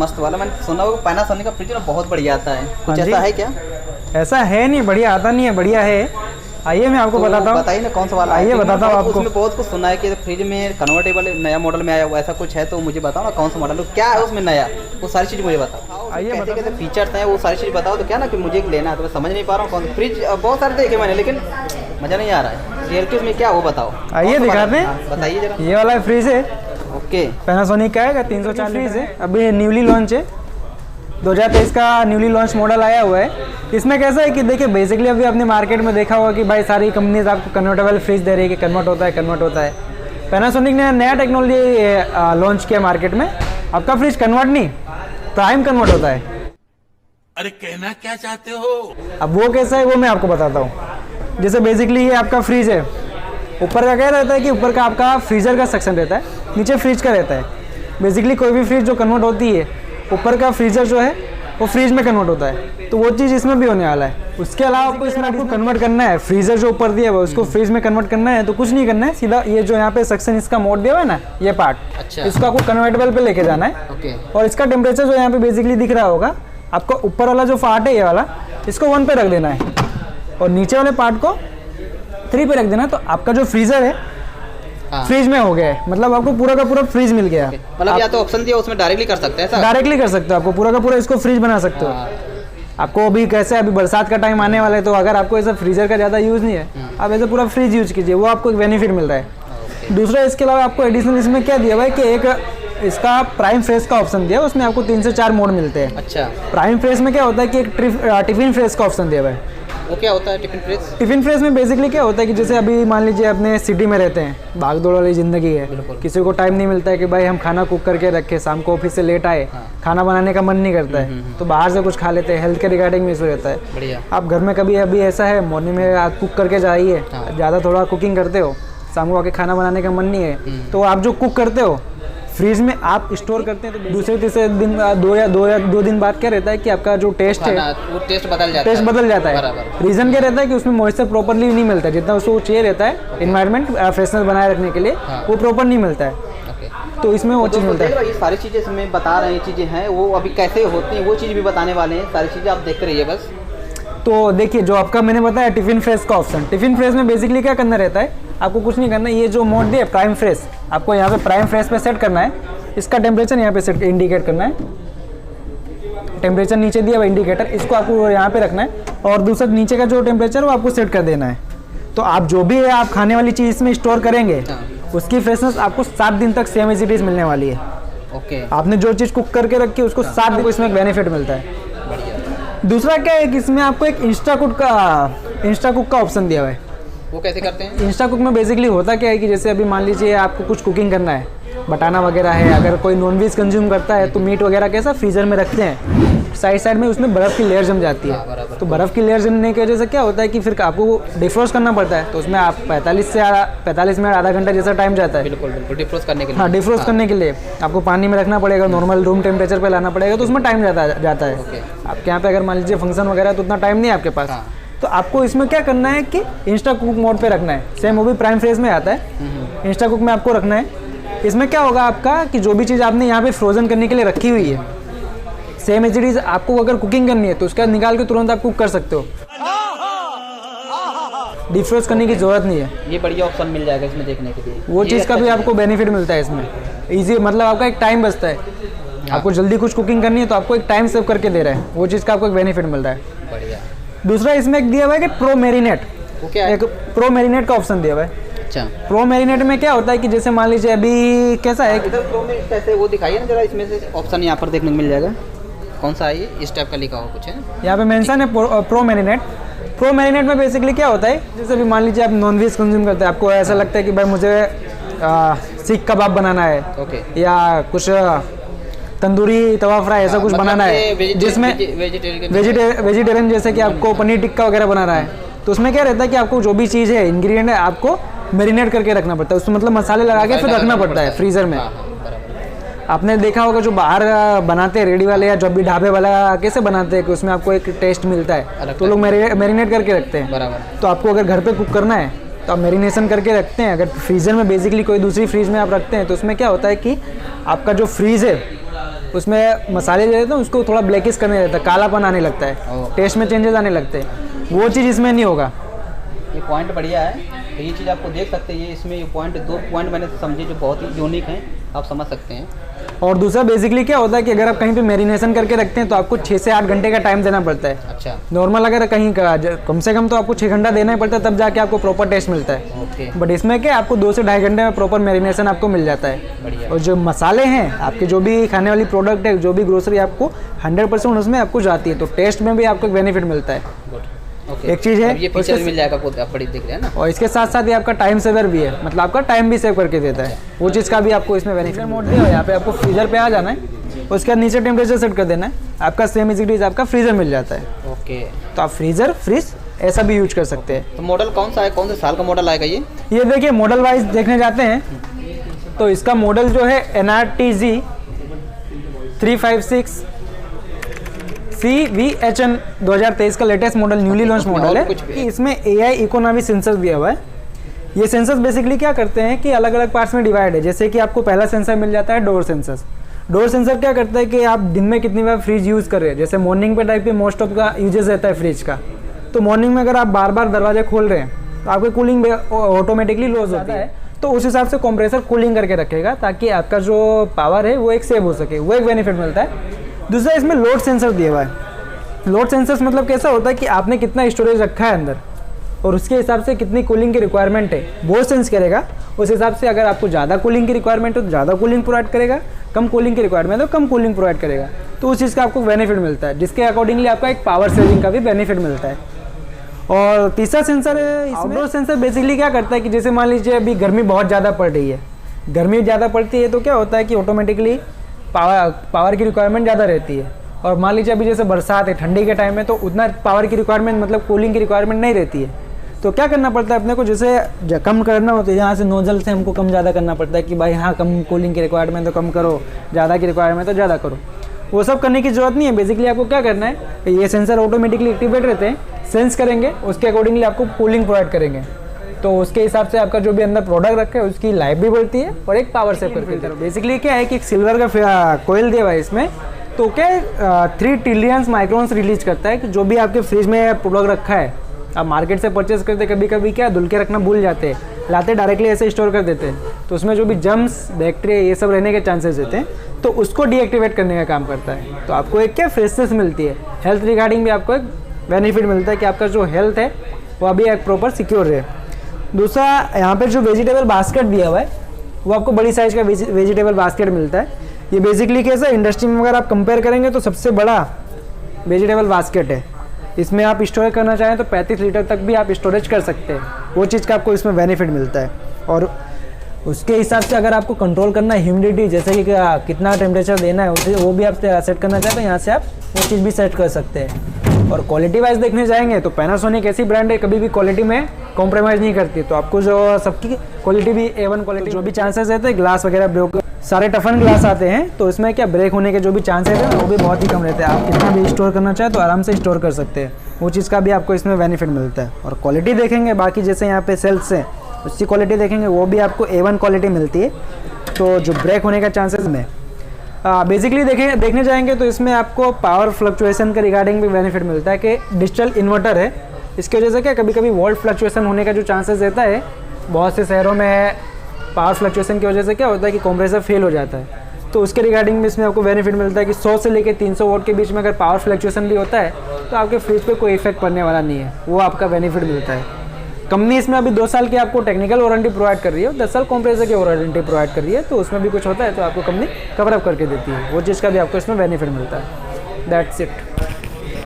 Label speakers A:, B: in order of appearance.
A: मस्त वाला। मैंने सुना होगा पैनासोनिक का फ्रिज ना बहुत बढ़िया आता है, कुछ
B: हाँ जी।
A: ऐसा है क्या?
B: ऐसा है नहीं, बढ़िया आता नहीं है, बढ़िया है। आइए मैं आपको बताता हूँ।
A: बताइए ना कौन सा वाला?
B: आइए बताता हूँ आपको।
A: उसमें बहुत कुछ सुना है कि फ्रिज में कन्वर्टेबल नया मॉडल में आया हुआ, ऐसा कुछ है तो मुझे बताओ ना कौन सा मॉडल, क्या है उसमें नया, वो सारी चीज़ मुझे बताओ।
B: आइए
A: कैसे कैसे फीचर्स हैं वो सारी चीज़ बताओ, तो क्या ना कि मुझे लेना है, तो मैं समझ नहीं पा रहा हूँ कौन सा फ्रिज। बहुत सारे देखे मैंने लेकिन मज़ा नहीं आ रहा है। रियलिटी उसमें क्या वो बताओ।
B: आइए दिखाते हैं,
A: बताइए जरा।
B: ये वाला फ्रिज है,
A: ओके।
B: पैनासोनिक का है, 304 फ्रिज है, अभी न्यूली लॉन्च है, 2023 का न्यूली लॉन्च मॉडल आया हुआ है। इसमें कैसा है कि देखिए बेसिकली अभी आपने मार्केट में देखा होगा कि भाई सारी कंपनीज आपको कन्वर्टेबल फ्रिज दे रही है कि कन्वर्ट होता है। पैनासोनिक ने नया टेक्नोलॉजी लॉन्च किया मार्केट में। आपका फ्रिज कन्वर्ट नहीं, प्राइम कन्वर्ट होता है।
C: अरे कहना क्या चाहते हो?
B: अब वो कैसा है वो मैं आपको बताता हूँ। जैसे बेसिकली ये आपका फ्रिज है, ऊपर का क्या रहता है कि ऊपर का आपका फ्रीजर का सेक्शन रहता है, नीचे फ्रिज का रहता है। बेसिकली कोई भी फ्रिज जो कन्वर्ट होती है, ऊपर का फ्रीजर जो है वो फ्रिज में कन्वर्ट होता है, तो वो चीज़ इसमें भी होने वाला है। उसके अलावा आपको इसमें आपको कन्वर्ट करना है, फ्रीजर जो ऊपर दिया हुआ है उसको फ्रिज में कन्वर्ट करना है, तो कुछ नहीं करना है, सीधा ये जो यहाँ पे सेक्शन इसका मोड दिया हुआ है ना, ये पार्ट,
A: अच्छा,
B: इसको आपको कन्वर्टेबल पे लेके जाना है।
A: ओके।
B: और इसका टेम्परेचर जो यहाँ पे बेसिकली दिख रहा होगा आपको, ऊपर वाला जो पार्ट है ये वाला, इसको 1 पे रख देना है और नीचे वाले पार्ट को 3 पे रख देना, तो आपका जो फ्रीजर है फ्रिज में हो गया है, मतलब आपको पूरा का पूरा फ्रिज मिल गया।
A: मतलब या तो ऑप्शन दिया उसमें डायरेक्टली कर सकते हैं ऐसा?
B: डायरेक्टली कर सकते हो, आपको पूरा का पूरा इसको फ्रिज बना सकते हो। आपको अभी कैसे, अभी बरसात का टाइम आने वाला है, तो अगर आपको ऐसा फ्रीजर का ज़्यादा यूज़ नहीं है, आप ऐसा पूरा फ्रिज यूज कीजिए, वो आपको एक बेनिफिट मिल रहा है। दूसरा इसके अलावा आपको एडिशनल इसमें क्या दिया हुआ है कि एक इसका प्राइम फ्रेश का ऑप्शन दिया है, उसमें आपको 3 से 4 मोड मिलते हैं।
A: अच्छा।
B: प्राइम फ्रेश में क्या होता है कि एक टिफिन फ्रेश का ऑप्शन दिया हुआ है।
A: वो क्या होता है टिफिन फ्रेश?
B: टिफिन फ्रेश में बेसिकली क्या होता है कि जैसे अभी मान लीजिए अपने सिटी में रहते हैं, भाग दौड़ वाली ज़िंदगी है, किसी को टाइम नहीं मिलता है कि भाई हम खाना कुक करके रखें, शाम को ऑफिस से लेट आए, खाना बनाने का मन नहीं करता है, तो बाहर से कुछ खा लेते हैं, हेल्थ के रिगार्डिंग में इशू रहता है।
A: बढ़िया।
B: आप घर में कभी अभी ऐसा है मॉर्निंग में आप कुक करके जाइए, ज़्यादा थोड़ा कुकिंग करते हो, शाम को आके खाना बनाने का मन नहीं है, तो आप जो कुक करते हो फ्रीज में आप स्टोर करते हैं, तो दूसरे तीसरे दिन दो दिन बाद क्या रहता है कि आपका जो टेस्ट है
A: वो टेस्ट बदल जाता है।
B: रीज़न क्या रहता है कि उसमें मॉइस्चर प्रॉपरली नहीं मिलता है, जितना उसको चाहिए रहता है इन्वायरमेंट फ्रेशनेस बनाए रखने के लिए, वो प्रॉपर नहीं मिलता है। तो इसमें वो चीज़ मिलता है।
A: ये सारी चीज़ें इसमें बता रहे हैं, चीज़ें हैं वो अभी कैसे होती हैं वो चीज़ भी बताने वाले हैं, सारी चीज़ें आप देखते रहिए बस।
B: तो देखिए जो आपका मैंने बताया टिफिन फ्रेश का ऑप्शन, टिफिन फ्रेश में बेसिकली क्या करना रहता है, आपको कुछ नहीं करना है, ये जो मोड दिया प्राइम फ्रेश, आपको यहाँ पे प्राइम फ्रेश पे सेट करना है, इसका टेम्परेचर यहाँ पे सेट इंडिकेट करना है, टेम्परेचर नीचे दिया हुआ इंडिकेटर, इसको आपको यहाँ पे रखना है, और दूसरा नीचे का जो टेम्परेचर वो आपको सेट कर देना है। तो आप जो भी है आप खाने वाली चीज़ इसमें स्टोर करेंगे, उसकी फ्रेशनेस आपको 7 दिन तक सेम एज इट इज मिलने वाली है।
A: ओके।
B: आपने जो चीज़ कुक करके रखी है उसको 7 दिन को इसमें एक बेनिफिट मिलता है। दूसरा क्या है कि इसमें आपको एक इंस्टा कुक का ऑप्शन दिया हुआ है।
A: वो कैसे करते हैं?
B: इंस्टा कुक में बेसिकली होता क्या है कि जैसे अभी मान लीजिए आपको कुछ कुकिंग करना है, बटाना वगैरह है, अगर कोई नॉनवेज कंज्यूम करता है तो मीट वगैरह कैसा फ्रीजर में रखते हैं, साइड में उसमें बर्फ़ की लेयर जम जाती है, तो बर्फ़ की लेयर जमने की वजह से क्या होता है कि फिर आपको डिफ्रोस्ट करना पड़ता है, तो उसमें आप 45 मिनट आधा घंटा जैसा टाइम जाता है।
A: बिल्कुल डिफ्रोस्ट करने के लिए।
B: हाँ, डिफ्रोस्ट करने के लिए आपको पानी में रखना पड़ेगा, नॉर्मल रूम टेम्परेचर पे लाना पड़ेगा, तो उसमें टाइम जाता है। आपके यहाँ पे अगर मान लीजिए फंक्शन वगैरह तो उतना टाइम नहीं है आपके पास, तो आपको इसमें क्या करना है कि इंस्टा कुक मोड पे रखना है, सेम वो भी प्राइम फ्रेश में आता है, इंस्टा कुक में आपको रखना है। इसमें क्या होगा आपका कि जो भी चीज़ आपने यहाँ पे फ्रोजन करने के लिए रखी हुई है, सेम एज इट इज आपको अगर कुकिंग करनी है तो उसका निकाल के तुरंत आप कुक कर सकते हो, डिफ्रोस्ट करने की जरूरत नहीं है।
A: ये बढ़िया ऑप्शन मिल जाएगा इसमें देखने के लिए,
B: वो चीज़ का भी आपको बेनिफिट मिलता है इसमें, ईजी, मतलब आपका एक टाइम बचता है, आपको जल्दी कुछ कुकिंग करनी है तो आपको एक टाइम सेव करके दे रहा है, वो चीज़ का आपको एक बेनिफिट मिल रहा है।
A: बढ़िया।
B: दूसरा इसमें एक दिया हुआ है कि प्रो मैरिनेट,
A: वो क्या है?
B: एक प्रो मैरिनेट का ऑप्शन दिया हुआ है।
A: अच्छा।
B: प्रो मैरिनेट में क्या होता है कि जैसे मान लीजिए अभी कैसा है,
A: इधर प्रो में कैसे वो दिखाइए ना जरा, इसमें से ऑप्शन यहाँ पर देखने को मिल जाएगा, कौन सा है ये, इस टाइप का लिखा हुआ कुछ है
B: यहाँ पे मेंशन है प्रो मैरिनेट। प्रो मैरिनेट में बेसिकली क्या होता है, जैसे अभी मान लीजिए आप नॉनवेज कंज्यूम करते हैं, आपको ऐसा लगता है कि भाई मुझे सीख कबाब बनाना है,
A: ओके,
B: या कुछ तंदूरी तवा फ्राई ऐसा कुछ बनाना है, जिसमें वेजिटेरियन जैसे कि आपको पनीर टिक्का वगैरह बनाना है, तो उसमें क्या रहता है कि आपको जो भी चीज़ है इंग्रेडिएंट है आपको मैरिनेट करके रखना पड़ता है, उसमें मतलब मसाले लगा के फिर रखना पड़ता है फ्रीज़र में। आपने देखा होगा जो बाहर बनाते हैं रेडी वाले या जो भी ढाबे वाला कैसे बनाते हैं कि उसमें आपको एक टेस्ट मिलता है, तो लोग मैरिनेट करके रखते हैं।
A: बराबर।
B: तो आपको अगर घर पे कुक करना है तो आप मैरिनेशन करके रखते हैं। अगर फ्रीज़र में बेसिकली कोई दूसरी फ्रीज में आप रखते हैं तो उसमें क्या होता है कि आपका जो फ्रीज़ है उसमें मसाले जो रहते हैं उसको थोड़ा ब्लैकिश करने रहता है, कालापन आने लगता है, टेस्ट में चेंजेस आने लगते हैं, वो चीज़ इसमें नहीं होगा।
A: ये पॉइंट बढ़िया है, तो ये चीज़ आपको देख सकते हैं। ये इसमें ये पॉइंट, 2 पॉइंट मैंने समझे जो बहुत ही यूनिक हैं, आप समझ सकते हैं।
B: और दूसरा बेसिकली क्या होता है कि अगर आप कहीं पे मैरिनेशन करके रखते हैं तो आपको 6 से 8 घंटे का टाइम देना पड़ता है।
A: अच्छा।
B: नॉर्मल अगर कहीं का कम से कम तो आपको 6 घंटा देना ही पड़ता है, तब जाके आपको प्रॉपर टेस्ट मिलता है।
A: ओके।
B: बट इसमें क्या आपको 2 से 2.5 घंटे में प्रॉपर मैरिनेशन आपको मिल जाता है।
A: बढ़िया।
B: और जो मसाले हैं आपके, जो भी खाने वाली प्रोडक्ट है, जो भी ग्रोसरी, आपको 100% उसमें आपको जाती है, तो टेस्ट में भी आपको बेनिफिट मिलता है।
A: ओके।
B: एक चीज़ है,
A: अब ये फीचर मिल जाएगा आपको, आप बड़ी दिख रहे हैं ना।
B: और इसके साथ साथ ये आपका टाइम सेवर भी है, मतलब आपका टाइम भी सेव करके देता है, वो चीज़ का भी आपको इसमें बेनिफिट मोड दिया है। यहाँ पे आपको फ्रीजर पे आ जाना है, उसके बाद नीचे टेम्परेचर सेट कर देना है, आपका सेम इज इट इज आपका फ्रीजर मिल जाता है।
A: ओके।
B: तो आप फ्रीजर, फ्रिज ऐसा भी यूज कर सकते हैं।
A: तो मॉडल कौन सा है, कौन से साल का मॉडल आएगा ये?
B: ये देखिए मॉडल वाइज देखने जाते हैं तो इसका मॉडल जो है NRTZ 356 CVHN 2023 का latest model, newly launch model है। कि इसमें AI इकोनॉमी सेंसर दिया हुआ है। ये सेंसर्स बेसिकली क्या करते हैं कि अलग अलग पार्ट्स में डिवाइड है। जैसे कि आपको पहला सेंसर मिल जाता है डोर सेंसर। डोर सेंसर क्या करता है कि आप दिन में कितनी बार फ्रिज यूज़ कर रहे हैं, जैसे मॉर्निंग पे टाइप पे मोस्ट ऑफ का यूजेस रहता है फ्रिज का, तो मॉर्निंग में अगर आप बार बार दरवाजे खोल रहे हैं तो आपकी कूलिंग ऑटोमेटिकली लॉस होता है, तो उस हिसाब से कंप्रेसर कूलिंग करके रखेगा ताकि आपका जो पावर है वो एक सेव हो सके, वो एक बेनिफिट मिलता है। दूसरा इसमें लोड सेंसर दिया हुआ है। लोड सेंसर्स मतलब कैसा होता है कि आपने कितना स्टोरेज रखा है अंदर और उसके हिसाब से कितनी कूलिंग की रिक्वायरमेंट है वो सेंस करेगा। उस हिसाब से अगर आपको ज़्यादा कूलिंग की रिक्वायरमेंट हो तो ज़्यादा कूलिंग प्रोवाइड करेगा, कम कूलिंग की रिक्वायरमेंट हो तो कम कूलिंग प्रोवाइड करेगा, तो उस चीज़ का आपको बेनिफिट मिलता है, जिसके अकॉर्डिंगली आपका एक पावर सेविंग का भी बेनिफिट मिलता है। और तीसरा सेंसर है आउटडोर सेंसर। बेसिकली क्या करता है कि जैसे मान लीजिए अभी गर्मी बहुत ज़्यादा पड़ रही है, गर्मी ज़्यादा पड़ती है तो क्या होता है कि ऑटोमेटिकली पावर की रिक्वायरमेंट ज़्यादा रहती है। और मान लीजिए अभी जैसे बरसात है, ठंडी के टाइम में, तो उतना पावर की रिक्वायरमेंट मतलब कूलिंग की रिक्वायरमेंट नहीं रहती है। तो क्या करना पड़ता है अपने को, जैसे कम करना हो तो यहाँ से नोजल से हमको कम ज़्यादा करना पड़ता है कि भाई हाँ कम कूलिंग की रिक्वायरमेंट तो कम करो, ज़्यादा की रिक्वायरमेंट तो ज़्यादा करो। वो सब करने की ज़रूरत नहीं है। बेसिकली आपको क्या करना है, ये सेंसर ऑटोमेटिकली एक्टिवेट रहते हैं, सेंस करेंगे, उसके अकॉर्डिंगली आपको कूलिंग प्रोवाइड करेंगे, तो उसके हिसाब से आपका जो भी अंदर प्रोडक्ट रखा है उसकी लाइफ भी बढ़ती है और एक पावर सेव करके देता है। बेसिकली क्या है कि एक सिल्वर का कोयल दिया हुआ है इसमें, तो क्या 3 ट्रिलियंस माइक्रोन्स रिलीज करता है कि जो भी आपके फ्रिज में प्रोडक्ट रखा है, आप मार्केट से परचेस करते कभी कभी क्या धुल के रखना भूल जाते हैं, लाते डायरेक्टली ऐसे स्टोर कर देते हैं, तो उसमें जो भी जर्म्स, बैक्टीरिया ये सब रहने के चांसेस रहते हैं, तो उसको डीएक्टिवेट करने का काम करता है। तो आपको एक क्या फ्रेशनेस मिलती है, हेल्थ रिगार्डिंग भी आपको एक बेनिफिट मिलता है कि आपका जो हेल्थ है वो अभी एक प्रॉपर सिक्योर है। दूसरा यहाँ पर जो वेजिटेबल बास्केट दिया हुआ है वो आपको बड़ी साइज़ का वेजिटेबल बास्केट मिलता है। ये बेसिकली कैसा इंडस्ट्री में अगर आप कंपेयर करेंगे तो सबसे बड़ा वेजिटेबल बास्केट है। इसमें आप स्टोरेज करना चाहें तो 35 लीटर तक भी आप स्टोरेज कर सकते हैं, वो चीज़ का आपको इसमें बेनिफिट मिलता है। और उसके हिसाब से अगर आपको कंट्रोल करना है ह्यूमिडिटी, जैसे कि कितना टेम्परेचर देना है उसे वो भी आप सेट करना चाहते हैं, यहाँ से आप वो चीज़ भी सेट कर सकते हैं। और क्वालिटी वाइज देखने जाएंगे तो पैनासोनिक ऐसी ब्रांड है कभी भी क्वालिटी में कॉम्प्रोमाइज़ नहीं करती, तो आपको जो सबकी क्वालिटी भी A1 क्वालिटी, जो भी चांसेस रहते हैं ग्लास वगैरह ब्रेक, सारे टफन ग्लास आते हैं तो इसमें क्या ब्रेक होने के जो भी चांसेस हैं वो भी बहुत ही कम रहते हैं। आप कितना भी स्टोर करना चाहें तो आराम से स्टोर कर सकते हैं, वो चीज़ का भी आपको इसमें बेनिफिट मिलता है। और क्वालिटी देखेंगे बाकी जैसे यहाँ पे सेल्स हैं उसकी क्वालिटी देखेंगे वो भी आपको A1 क्वालिटी मिलती है, तो जो ब्रेक होने का चांसेस में बेसिकली देखने जाएंगे तो इसमें आपको पावर फ्लक्चुएसन के रिगार्डिंग भी बेनिफिट मिलता है कि डिजिटल इन्वर्टर है, इसकी वजह से क्या कभी कभी वोल्ट फ्लक्चुएसन होने का जो चांसेस रहता है, बहुत से शहरों में पावर फ्लक्चुएसन की वजह से क्या होता है कि कंप्रेसर फेल हो जाता है, तो उसके रिगार्डिंग में इसमें आपको बेनिफिट मिलता है कि 100 से लेकर 300 वोल्ट के बीच में अगर पावर फ्लक्चुएसन भी होता है तो आपके फ्रिज पे कोई इफेक्ट पड़ने वाला नहीं है, वो आपका बेनिफिट मिलता है। कंपनी इसमें अभी 2 साल की आपको टेक्निकल वारंटी प्रोवाइड कर रही है और 10 साल कंप्रेसर की वारंटी प्रोवाइड कर रही है, तो उसमें भी कुछ होता है तो आपको कंपनी कवर अप करके देती है, वो चीज़ का भी आपको इसमें बेनिफिट मिलता है। That's it.